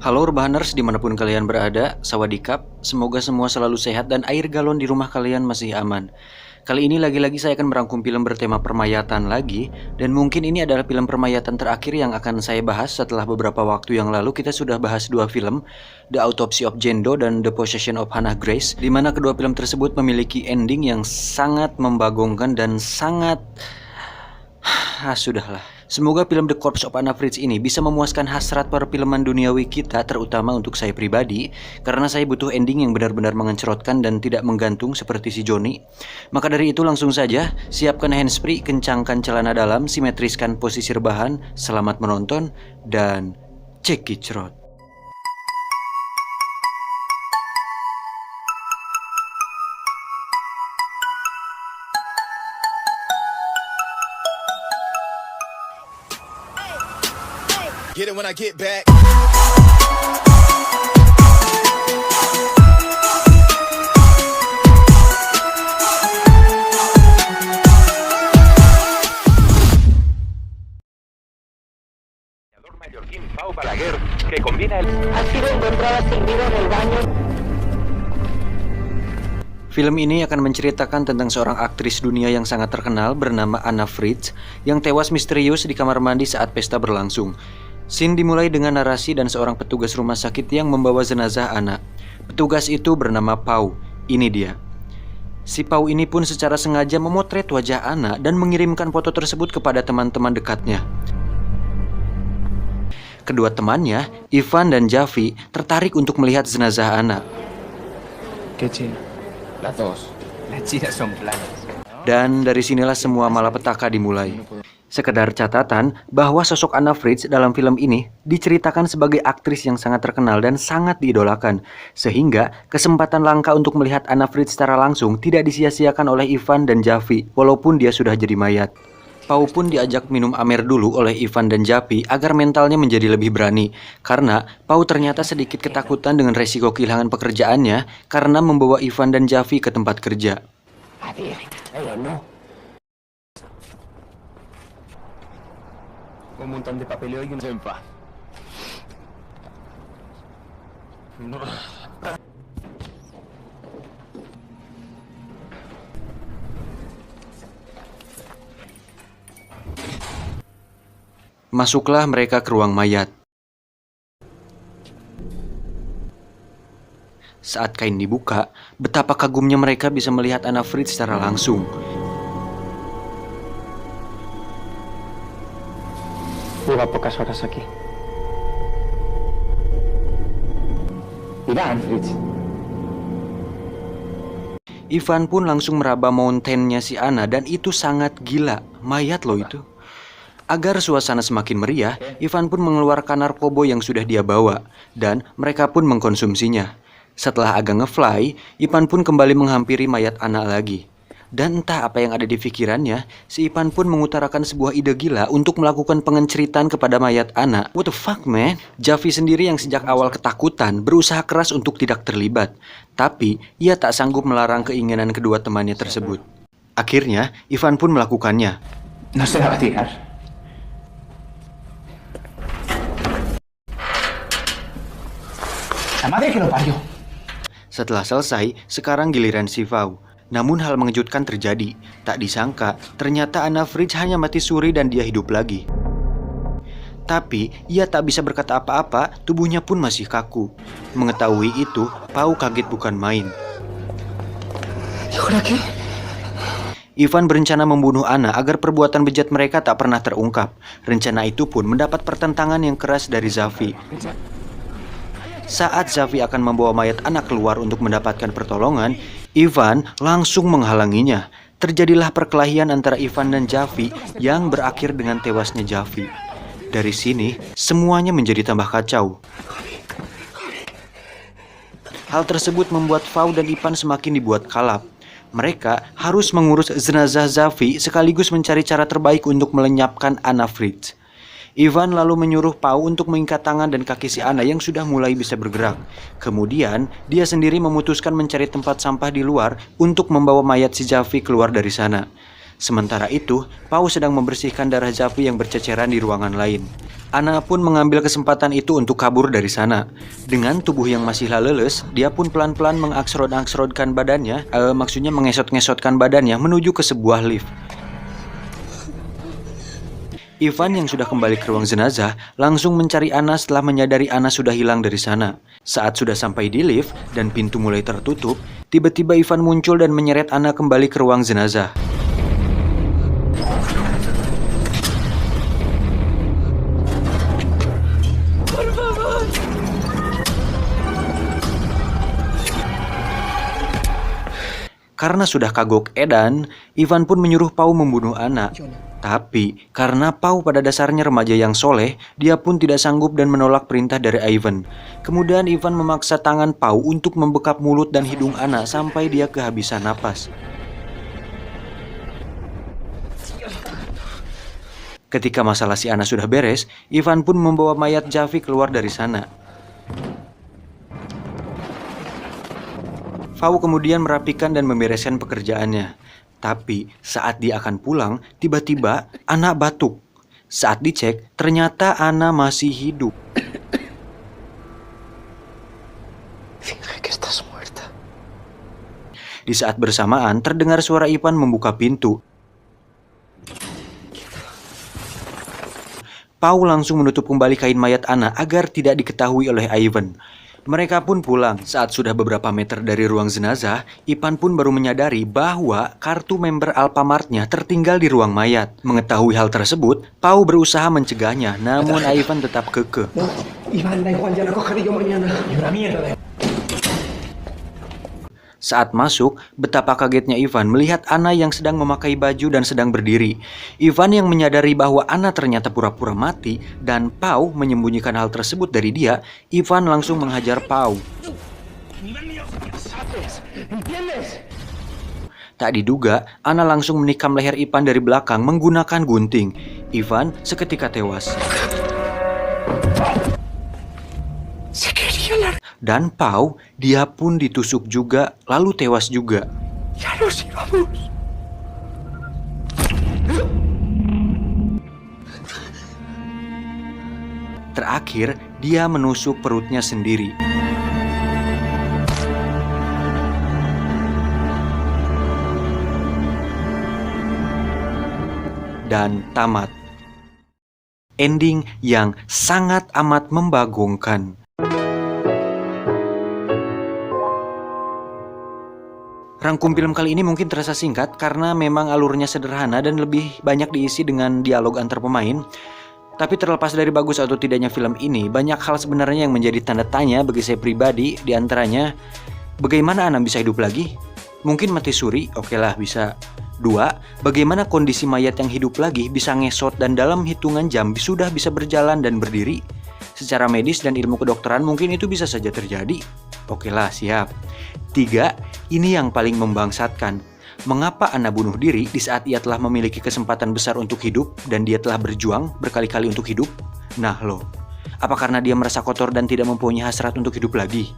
Halo Urbaners dimanapun kalian berada, sawadikap, semoga semua selalu sehat dan air galon di rumah kalian masih aman. Kali ini lagi-lagi saya akan merangkum film bertema permayatan lagi, dan mungkin ini adalah film permayatan terakhir yang akan saya bahas setelah beberapa waktu yang lalu kita sudah bahas dua film, The Autopsy of Jane Doe dan The Possession of Hannah Grace, di mana kedua film tersebut memiliki ending yang sangat membagongkan dan sangat... sudahlah. Semoga film The Corpse of Anna Fritz ini bisa memuaskan hasrat perfilman duniawi kita, terutama untuk saya pribadi, karena saya butuh ending yang benar-benar mengencerotkan dan tidak menggantung seperti si Johnny. Maka dari itu langsung saja, siapkan handsfree, kencangkan celana dalam, simetriskan posisi rebahan, selamat menonton, dan cekicrot. Get it when I get back. Mallorquín Pau Balaguer, que combina el... Ha sido encontrada sin vida en el baño. Film ini akan menceritakan tentang seorang aktris dunia yang sangat terkenal bernama Anna Fritz yang tewas misterius di kamar mandi saat pesta berlangsung. Scene dimulai dengan narasi dan seorang petugas rumah sakit yang membawa jenazah Anna. Petugas itu bernama Pau. Ini dia. Si Pau ini pun secara sengaja memotret wajah Anna dan mengirimkan foto tersebut kepada teman-teman dekatnya. Kedua temannya, Ivan dan Javi, tertarik untuk melihat jenazah Anna. ¿Qué China? Las dos. Las chinas son planas. Dan dari sinilah semua malapetaka dimulai. Sekedar catatan bahwa sosok Anna Fritz dalam film ini diceritakan sebagai aktris yang sangat terkenal dan sangat diidolakan, sehingga kesempatan langka untuk melihat Anna Fritz secara langsung tidak disia-siakan oleh Ivan dan Javi walaupun dia sudah jadi mayat. Pau pun diajak minum amer dulu oleh Ivan dan Javi agar mentalnya menjadi lebih berani, karena Pau ternyata sedikit ketakutan dengan resiko kehilangan pekerjaannya karena membawa Ivan dan Javi ke tempat kerja. Un montón de papeleo y un senfa. Masuklah mereka ke ruang mayat. Saat kain dibuka, betapa kagumnya mereka bisa melihat Anna Fritz secara langsung. Lleva pocas horas aquí. Mira, Fritz. Ivan pun langsung meraba mountain-nya si Anna dan itu sangat gila. Mayat loh itu. Agar suasana semakin meriah, Ivan pun mengeluarkan narkoba yang sudah dia bawa dan mereka pun mengkonsumsinya. Setelah agak ngefly, Ivan pun kembali menghampiri mayat Anna lagi. Dan entah apa yang ada di pikirannya, si Ivan pun mengutarakan sebuah ide gila untuk melakukan pengenceritan kepada mayat Anna. What the fuck, man? Javi sendiri yang sejak awal ketakutan berusaha keras untuk tidak terlibat. Tapi, ia tak sanggup melarang keinginan kedua temannya tersebut. Akhirnya, Ivan pun melakukannya. No se va a tirar. La madre que lo parió. Setelah selesai, sekarang giliran si Pau. Namun hal mengejutkan terjadi. Tak disangka, ternyata Anna Fritz hanya mati suri dan dia hidup lagi. Tapi, ia tak bisa berkata apa-apa, tubuhnya pun masih kaku. Mengetahui itu, Pau kaget bukan main. Ivan berencana membunuh Anna agar perbuatan bejat mereka tak pernah terungkap. Rencana itu pun mendapat pertentangan yang keras dari Javi. Saat Javi akan membawa mayat Anna keluar untuk mendapatkan pertolongan, Ivan langsung menghalanginya. Terjadilah perkelahian antara Ivan dan Javi yang berakhir dengan tewasnya Javi. Dari sini, semuanya menjadi tambah kacau. Hal tersebut membuat Pau dan Ivan semakin dibuat kalap. Mereka harus mengurus jenazah Javi sekaligus mencari cara terbaik untuk melenyapkan Anna Fritz. Ivan lalu menyuruh Pau untuk mengikat tangan dan kaki si Anna yang sudah mulai bisa bergerak. Kemudian, dia sendiri memutuskan mencari tempat sampah di luar untuk membawa mayat si Javi keluar dari sana. Sementara itu, Pau sedang membersihkan darah Javi yang berceceran di ruangan lain. Anna pun mengambil kesempatan itu untuk kabur dari sana. Dengan tubuh yang masih leles, dia pun pelan-pelan mengesot-ngesotkan badannya, maksudnya mengesot-ngesotkan badannya menuju ke sebuah lift. Ivan yang sudah kembali ke ruang jenazah langsung mencari Anna setelah menyadari Anna sudah hilang dari sana. Saat sudah sampai di lift dan pintu mulai tertutup, tiba-tiba Ivan muncul dan menyeret Anna kembali ke ruang jenazah. Karena sudah kagok edan, Ivan pun menyuruh Pau membunuh Anna. Tapi, karena Pau pada dasarnya remaja yang soleh, dia pun tidak sanggup dan menolak perintah dari Ivan. Kemudian Ivan memaksa tangan Pau untuk membekap mulut dan hidung Anna sampai dia kehabisan napas. Ketika masalah si Anna sudah beres, Ivan pun membawa mayat Javi keluar dari sana. Pau kemudian merapikan dan membereskan pekerjaannya. Tapi saat dia akan pulang, tiba-tiba Anna batuk. Saat dicek, ternyata Anna masih hidup. Di saat bersamaan, terdengar suara Ivan membuka pintu. Pau langsung menutup kembali kain mayat Anna agar tidak diketahui oleh Ivan. Mereka pun pulang. Saat sudah beberapa meter dari ruang jenazah, Ivan pun baru menyadari bahwa kartu member Alfamart-nya tertinggal di ruang mayat. Mengetahui hal tersebut, Pau berusaha mencegahnya, namun Ivan tetap kekeh. Iván, da igual, ya la cogeré yo mañana. Y una mierda. Saat masuk, betapa kagetnya Ivan melihat Anna yang sedang memakai baju dan sedang berdiri. Ivan yang menyadari bahwa Anna ternyata pura-pura mati dan Pau menyembunyikan hal tersebut dari dia, Ivan langsung menghajar Pau. Tak diduga, Anna langsung menikam leher Ivan dari belakang menggunakan gunting. Ivan seketika tewas. Dan Pau, dia pun ditusuk juga, lalu tewas juga. Terakhir, dia menusuk perutnya sendiri. Dan tamat. Ending yang sangat amat membagongkan. Rangkum film kali ini mungkin terasa singkat karena memang alurnya sederhana dan lebih banyak diisi dengan dialog antar pemain. Tapi terlepas dari bagus atau tidaknya film ini, banyak hal sebenarnya yang menjadi tanda tanya bagi saya pribadi. Di antaranya, bagaimana Anna bisa hidup lagi? Mungkin mati suri, oke lah bisa. 2. Bagaimana kondisi mayat yang hidup lagi bisa ngesot dan dalam hitungan jam sudah bisa berjalan dan berdiri? Secara medis dan ilmu kedokteran mungkin itu bisa saja terjadi. Oke lah, siap. 3. Ini yang paling membangsatkan. Mengapa Anna bunuh diri di saat ia telah memiliki kesempatan besar untuk hidup dan dia telah berjuang berkali-kali untuk hidup? Nah loh, apa karena dia merasa kotor dan tidak mempunyai hasrat untuk hidup lagi?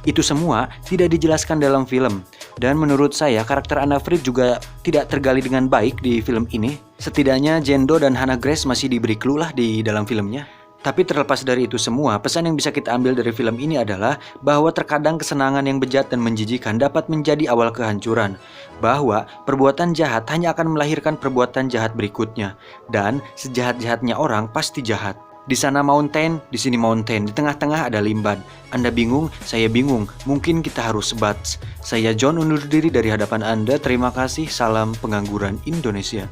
Itu semua tidak dijelaskan dalam film. Dan menurut saya karakter Anna Fried juga tidak tergali dengan baik di film ini. Setidaknya Jendo dan Hannah Grace masih diberi clue lah di dalam filmnya. Tapi terlepas dari itu semua, pesan yang bisa kita ambil dari film ini adalah bahwa terkadang kesenangan yang bejat dan menjijikan dapat menjadi awal kehancuran. Bahwa perbuatan jahat hanya akan melahirkan perbuatan jahat berikutnya. Dan sejahat-jahatnya orang pasti jahat. Di sana mountain, di sini mountain, di tengah-tengah ada limban. Anda bingung, saya bingung, mungkin kita harus sebat. Saya John undur diri dari hadapan Anda, terima kasih, salam pengangguran Indonesia.